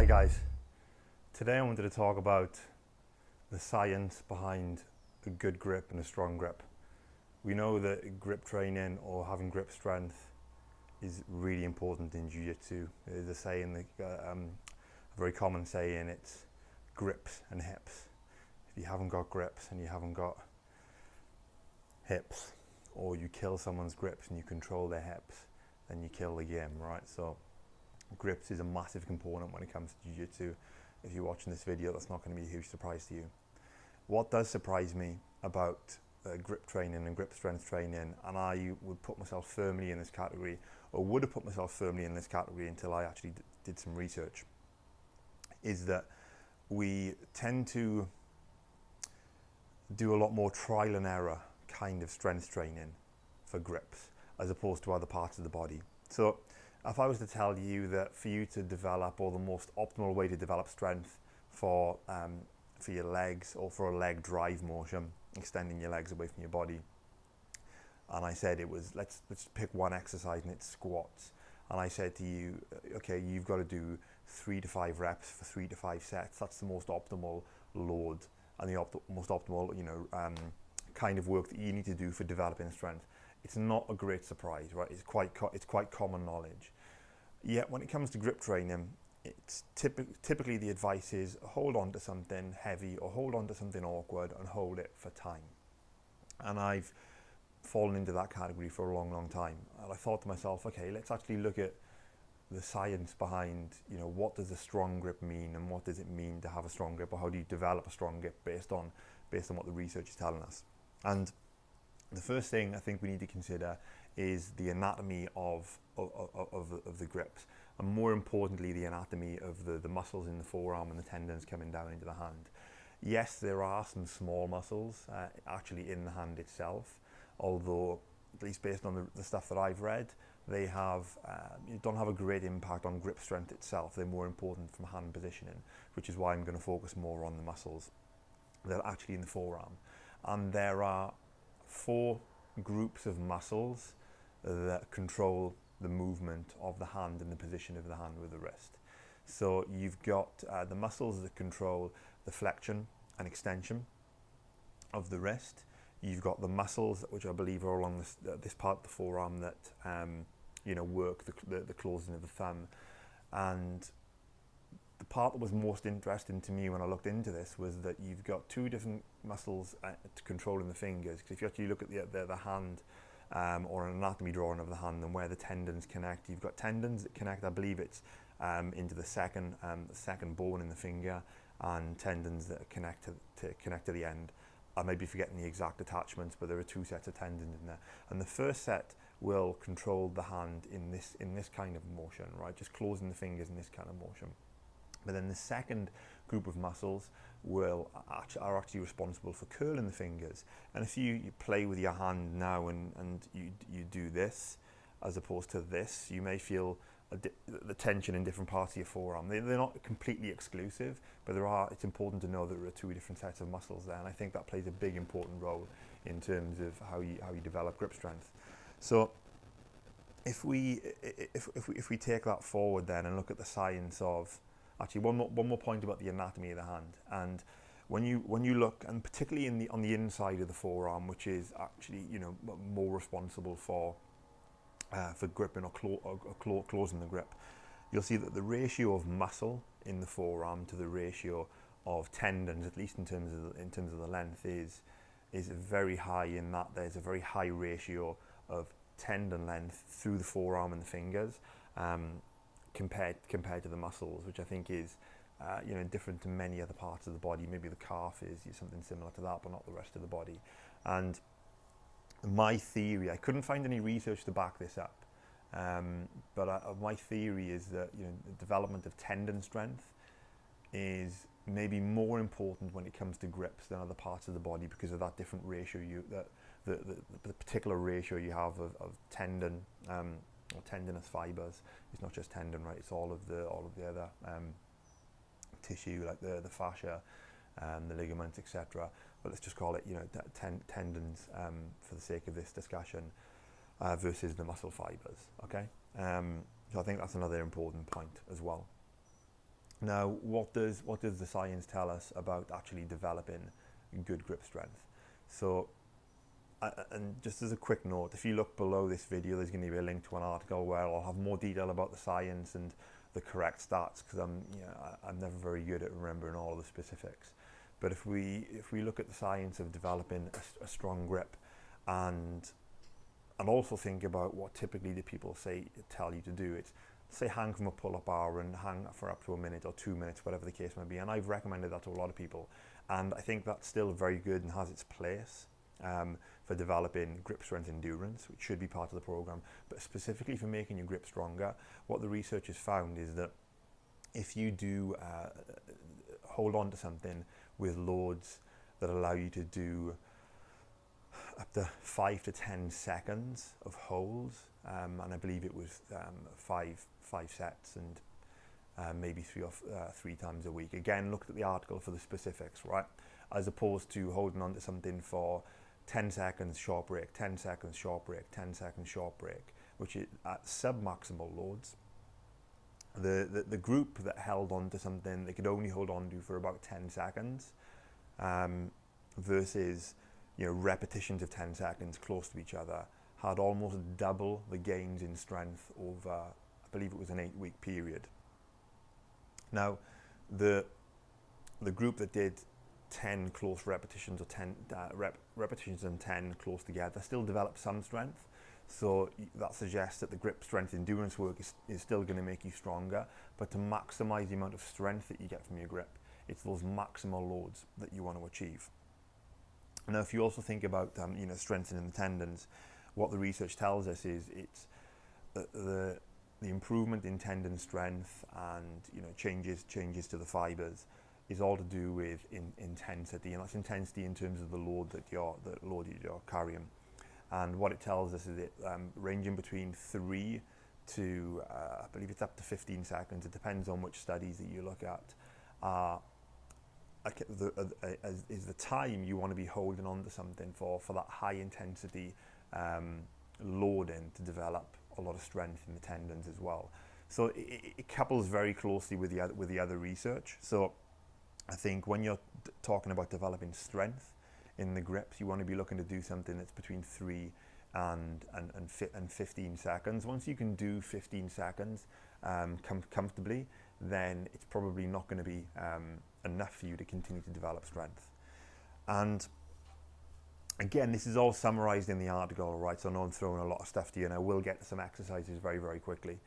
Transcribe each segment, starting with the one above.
guys, today I wanted to talk about the science behind a good grip and a strong grip. We know that grip training or having grip strength is really important in jiu-jitsu. There's a saying, a very common saying, it's grips and hips. If you haven't got grips and you haven't got hips, or you kill someone's grips and you control their hips, then you kill the game, right? So grips is a massive component when it comes to jiu-jitsu. If you're watching this video, that's not going to be a huge surprise to you. What does surprise me about grip training and grip strength training, and I would put myself firmly in this category, or would have put myself firmly in this category until I actually did some research, is that we tend to do a lot more trial and error kind of strength training for grips as opposed to other parts of the body. So if I was to tell you that for you to develop, or the most optimal way to develop strength for your legs, or for a leg drive motion, extending your legs away from your body, and I said it was, let's pick one exercise and it's squats, and I said to you, okay, you've got to do 3 to 5 reps for 3 to 5 sets. That's the most optimal load and the most optimal, kind of work that you need to do for developing strength. It's not a great surprise, right? It's quite common knowledge. Yet when it comes to grip training, it's typically the advice is hold on to something heavy or hold on to something awkward and hold it for time. And I've fallen into that category for a long time. And I thought to myself, okay, let's actually look at the science behind, what does a strong grip mean, and what does it mean to have a strong grip, or how do you develop a strong grip based on what the research is telling us. And the first thing I think we need to consider is the anatomy of the grips, and more importantly the anatomy of the muscles in the forearm and the tendons coming down into the hand. Yes, there are some small muscles actually in the hand itself, although at least based on the stuff that I've read, they don't have a great impact on grip strength itself. They're more important from hand positioning, which is why I'm going to focus more on the muscles that are actually in the forearm. And there are 4 groups of muscles that control the movement of the hand and the position of the hand with the wrist. So you've got the muscles that control the flexion and extension of the wrist. You've got the muscles which I believe are along this part of the forearm that work the closing of the thumb. And the part that was most interesting to me when I looked into this was that you've got 2 different muscles controlling the fingers. Because if you actually look at the hand, or an anatomy drawing of the hand and where the tendons connect, you've got tendons that connect, I believe it's into the second bone in the finger, and tendons that connect to the end. I may be forgetting the exact attachments, but there are 2 sets of tendons in there. And the first set will control the hand in this kind of motion, right? Just closing the fingers in this kind of motion. But then the second group of muscles are actually responsible for curling the fingers. And if you play with your hand now and you do this as opposed to this, you may feel the tension in different parts of your forearm. They're not completely exclusive, but it's important to know that there are 2 different sets of muscles there, and I think that plays a big important role in terms of how you develop grip strength. So if we take that forward then and look at the science of, actually one more point about the anatomy of the hand, and when you look, and particularly on the inside of the forearm, which is actually more responsible for gripping or closing the grip, you'll see that the ratio of muscle in the forearm to the ratio of tendons, at least in terms of the length, is very high, in that there's a very high ratio of tendon length through the forearm and the fingers compared to the muscles, which I think is different to many other parts of the body. Maybe the calf is something similar to that, but not the rest of the body. And my theory, I couldn't find any research to back this up, but my theory is that the development of tendon strength is maybe more important when it comes to grips than other parts of the body, because of that different ratio, the particular ratio you have of tendon or tendinous fibers. It's not just tendon, right? It's all of the other tissue, like the fascia, the ligaments, etc. But let's just call it, tendons for the sake of this discussion, versus the muscle fibers. Okay, so I think that's another important point as well. Now, what does the science tell us about actually developing good grip strength? So, and just as a quick note, if you look below this video, there's going to be a link to an article where I'll have more detail about the science and the correct stats, because I'm never very good at remembering all of the specifics. But if we look at the science of developing a strong grip, and also think about what typically the people tell you to do, it's say hang from a pull-up bar and hang for up to 1 minute or 2 minutes, whatever the case may be. And I've recommended that to a lot of people, and I think that's still very good and has its place for developing grip strength endurance, which should be part of the program. But specifically for making your grip stronger, what the research has found is that if you do hold on to something with loads that allow you to do up to 5 to 10 seconds of holds, and I believe it was five sets, and maybe three times a week. Again, look at the article for the specifics, right? As opposed to holding on to something for 10 seconds, short break, 10 seconds, short break, 10 seconds, short break, which is at sub-maximal loads. The group that held on to something they could only hold on to for about 10 seconds versus repetitions of 10 seconds close to each other had almost double the gains in strength over, I believe it was an 8-week period. Now, the group that did 10 close repetitions, or 10 repetitions and 10 close together, still developed some strength. So that suggests that the grip strength endurance work is still going to make you stronger, but to maximize the amount of strength that you get from your grip, it's those maximal loads that you want to achieve. Now, if you also think about strengthening the tendons, what the research tells us is it's the improvement in tendon strength and changes to the fibers is all to do with intensity, and that's intensity in terms of the load that you're carrying. And what it tells us is it ranging between 3 to I believe it's up to 15 seconds. It depends on which studies that you look at. Is the time you want to be holding on to something for that high intensity loading to develop a lot of strength in the tendons as well. So it couples very closely with the other research. So I think when you're talking about developing strength in the grips, you want to be looking to do something that's between 3 and 15 seconds. Once you can do 15 seconds comfortably, then it's probably not going to be enough for you to continue to develop strength. And again, this is all summarized in the article, right? So I know I'm throwing a lot of stuff to you, and I will get to some exercises very, very quickly,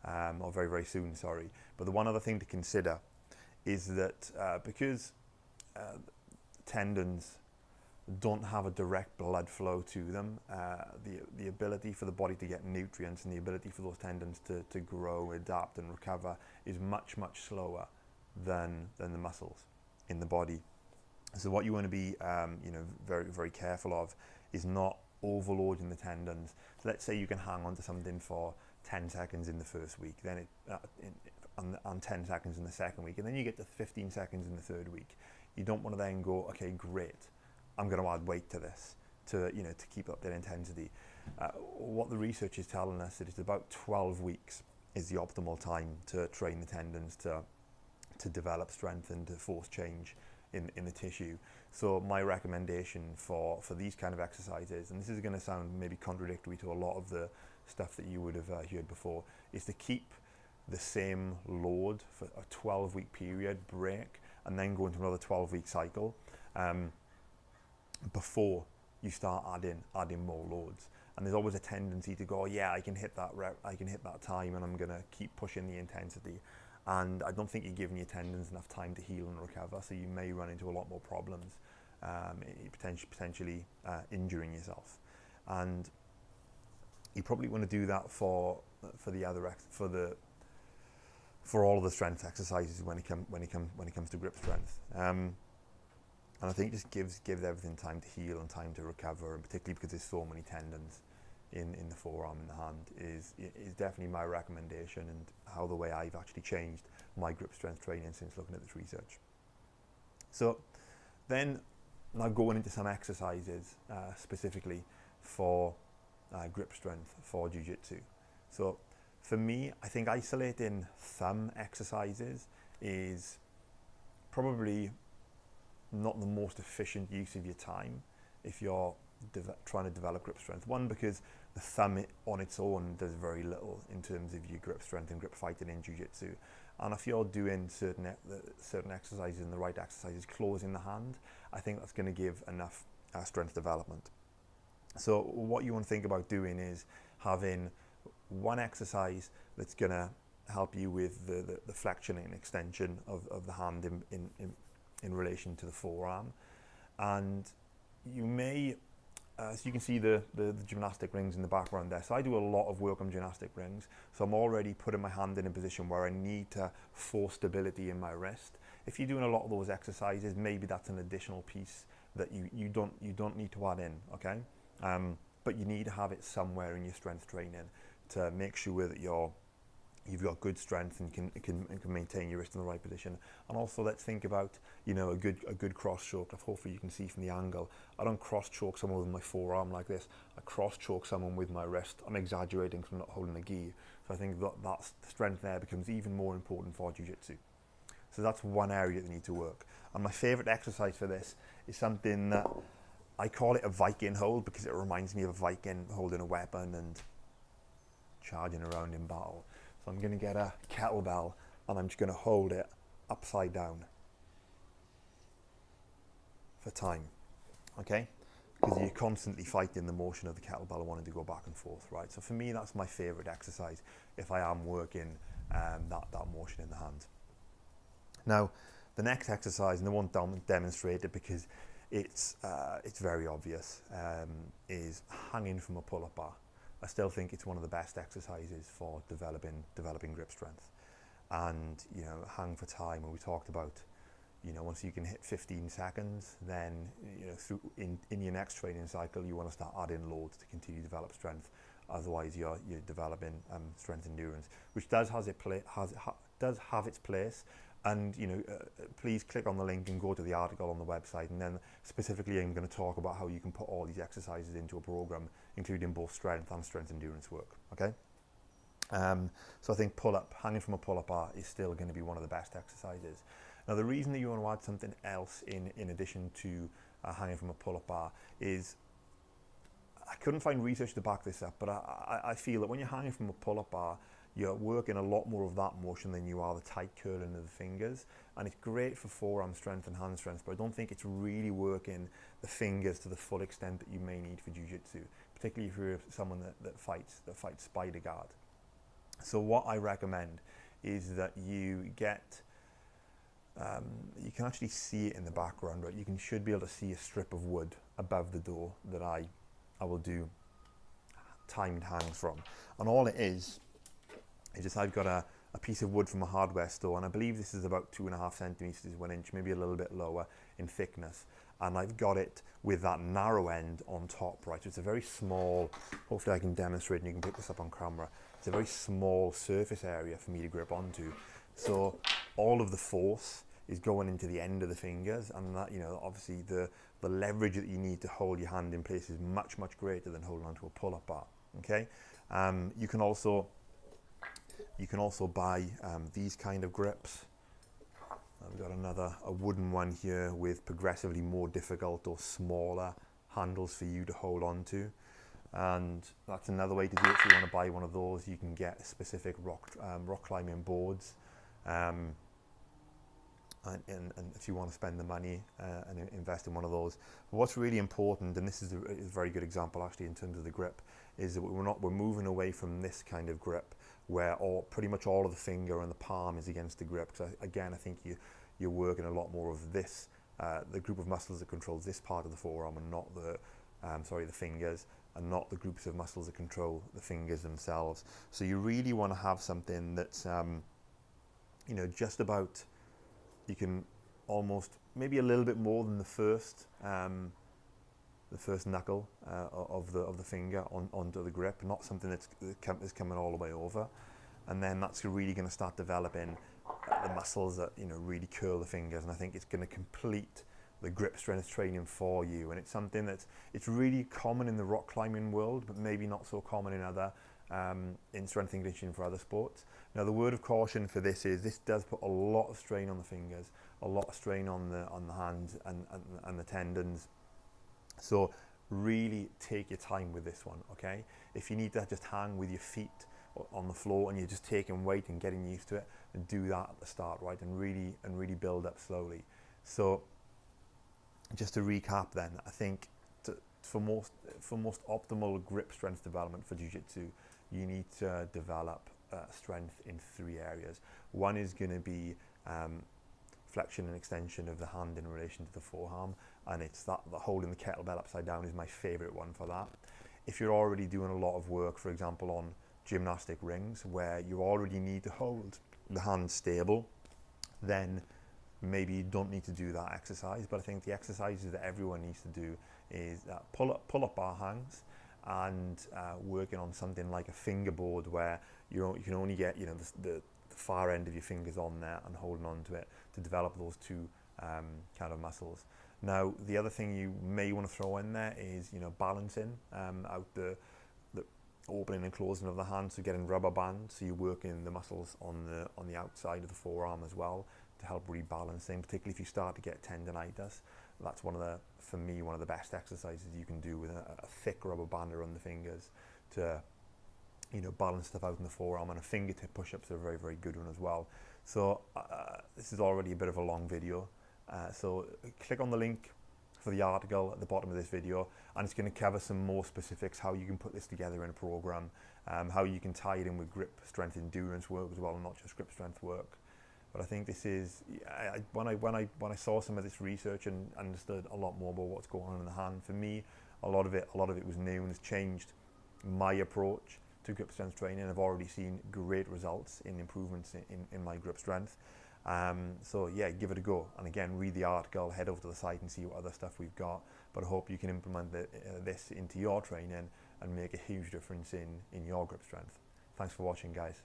or very, very soon, sorry. But the one other thing to consider is that because tendons don't have a direct blood flow to them, the ability for the body to get nutrients and the ability for those tendons to grow, adapt and recover is much, much slower than the muscles in the body. So what you want to be very, very careful of is not overloading the tendons. So let's say you can hang on to something for 10 seconds in the first week, then and 10 seconds in the second week, and then you get to 15 seconds in the third week. You don't want to then go, okay, great, I'm going to add weight to this to keep up that intensity. What the research is telling us is it's about 12 weeks is the optimal time to train the tendons to develop strength and to force change in the tissue. So my recommendation for these kind of exercises, and this is going to sound maybe contradictory to a lot of the stuff that you would have heard before, is to keep the same load for a 12-week period, break, and then go into another 12-week cycle before you start adding more loads. And there's always a tendency to go, yeah, I can hit that rep, I can hit that time, and I'm going to keep pushing the intensity. And I don't think you're giving your tendons enough time to heal and recover, so you may run into a lot more problems, potentially injuring yourself. And you probably want to do that for all of the strength exercises when it comes to grip strength. And I think just gives everything time to heal and time to recover, and particularly because there's so many tendons in the forearm and the hand, is definitely my recommendation, and how the way I've actually changed my grip strength training since looking at this research. So then, now going into some exercises specifically for grip strength for jiu-jitsu. So for me, I think isolating thumb exercises is probably not the most efficient use of your time if you're trying to develop grip strength. One, because the thumb on its own does very little in terms of your grip strength and grip fighting in jiu-jitsu. And if you're doing certain exercises and the right exercises closing the hand, I think that's going to give enough strength development. So what you want to think about doing is having one exercise that's going to help you with the flexion and extension of the hand in relation to the forearm. And you may, so you can see the gymnastic rings in the background there. So I do a lot of work on gymnastic rings. So I'm already putting my hand in a position where I need to force stability in my wrist. If you're doing a lot of those exercises, maybe that's an additional piece that you don't need to add in, okay? But you need to have it somewhere in your strength training to make sure that you've got good strength and can maintain your wrist in the right position. And also, let's think about, you know, a good cross choke. Hopefully you can see from the angle. I don't cross choke someone with my forearm like this. I cross choke someone with my wrist. I'm exaggerating because I'm not holding a gi. So I think that's the strength there becomes even more important for jiu-jitsu. So that's one area that you need to work. And my favorite exercise for this is something that I call it a Viking Hold, because it reminds me of a Viking holding a weapon and charging around in battle. So I'm going to get a kettlebell and I'm just going to hold it upside down for time, okay? Because you're constantly fighting the motion of the kettlebell and wanting to go back and forth, right? So for me, that's my favorite exercise if I am working that motion in the hand. Now, the next exercise, and I won't demonstrate it because it's very obvious, is hanging from a pull-up bar. I still think it's one of the best exercises for developing grip strength. And, you know, hang for time, when we talked about, you know, once you can hit 15 seconds, then, you know, in your next training cycle, you want to start adding loads to continue to develop strength. Otherwise, you're developing strength endurance, which does have its place. And, you know, please click on the link and go to the article on the website. And then specifically, I'm going to talk about how you can put all these exercises into a program, including both strength and strength endurance work. Okay. So I think hanging from a pull-up bar is still going to be one of the best exercises. Now, the reason that you want to add something else in addition to hanging from a pull-up bar is, I couldn't find research to back this up, but I feel that when you're hanging from a pull-up bar, you're working a lot more of that motion than you are the tight curling of the fingers. And it's great for forearm strength and hand strength, but I don't think it's really working the fingers to the full extent that you may need for jiu-jitsu, particularly if you're someone that fights spider guard. So what I recommend is that you get, you can actually see it in the background, right? You should be able to see a strip of wood above the door that I will do timed hangs from. And all it is just I've got a piece of wood from a hardware store, and I believe this is about 2.5 centimeters, 1 inch, maybe a little bit lower in thickness. And I've got it with that narrow end on top, right? So it's a very small, hopefully I can demonstrate and you can pick this up on camera. It's a very small surface area for me to grip onto. So all of the force is going into the end of the fingers, and that, you know, obviously the leverage that you need to hold your hand in place is much, much greater than holding onto a pull-up bar, okay? You can also buy these kind of grips. We've got a wooden one here with progressively more difficult or smaller handles for you to hold on to. And that's another way to do it. If you want to buy one of those, you can get specific rock climbing boards. And if you want to spend the money and invest in one of those. But what's really important, and this is a very good example actually in terms of the grip, is that we're moving away from this kind of grip where pretty much all of the finger and the palm is against the grip. Because again, I think you're working a lot more of this, the group of muscles that controls this part of the forearm, and not the fingers, and not the groups of muscles that control the fingers themselves. So you really want to have something that's, you know, just about, you can almost, maybe a little bit more than the first knuckle of the finger onto the grip, not something that's coming all the way over. And then that's really going to start developing the muscles that, you know, really curl the fingers. And I think it's going to complete the grip strength training for you. And it's something it's really common in the rock climbing world, but maybe not so common in other in strength and conditioning for other sports. Now, the word of caution for this is this does put a lot of strain on the fingers, a lot of strain on the hands and the tendons. So really take your time with this one, okay? If you need to just hang with your feet on the floor and you're just taking weight and getting used to it, then do that at the start, right? And really build up slowly. So just to recap then, I think for most optimal grip strength development for jiu-jitsu, you need to develop strength in 3 areas. One is going to be flexion and extension of the hand in relation to the forearm, and it's that holding the kettlebell upside down is my favorite one for that. If you're already doing a lot of work, for example, on gymnastic rings where you already need to hold the hand stable, then maybe you don't need to do that exercise. But I think the exercises that everyone needs to do is pull up bar hangs and working on something like a fingerboard where you can only get the far end of your fingers on there and holding on to it to develop those 2 kind of muscles. Now, the other thing you may want to throw in there is balancing out the opening and closing of the hand, so getting rubber bands, so you're working the muscles on the outside of the forearm as well to help rebalancing, particularly if you start to get tendinitis. That's for me one of the best exercises you can do with a thick rubber band around the fingers to balance stuff out in the forearm, and a fingertip push-ups are a very, very good one as well. So this is already a bit of a long video, so click on the link for the article at the bottom of this video, and it's going to cover some more specifics, how you can put this together in a program, how you can tie it in with grip strength endurance work as well, and not just grip strength work. But I think this is, when I saw some of this research and understood a lot more about what's going on in the hand, for me, a lot of it was new and has changed my approach to grip strength training. I've already seen great results in improvements in my grip strength. So yeah, give it a go. And again, read the article, head over to the site and see what other stuff we've got. But I hope you can implement this into your training and make a huge difference in your grip strength. Thanks for watching, guys.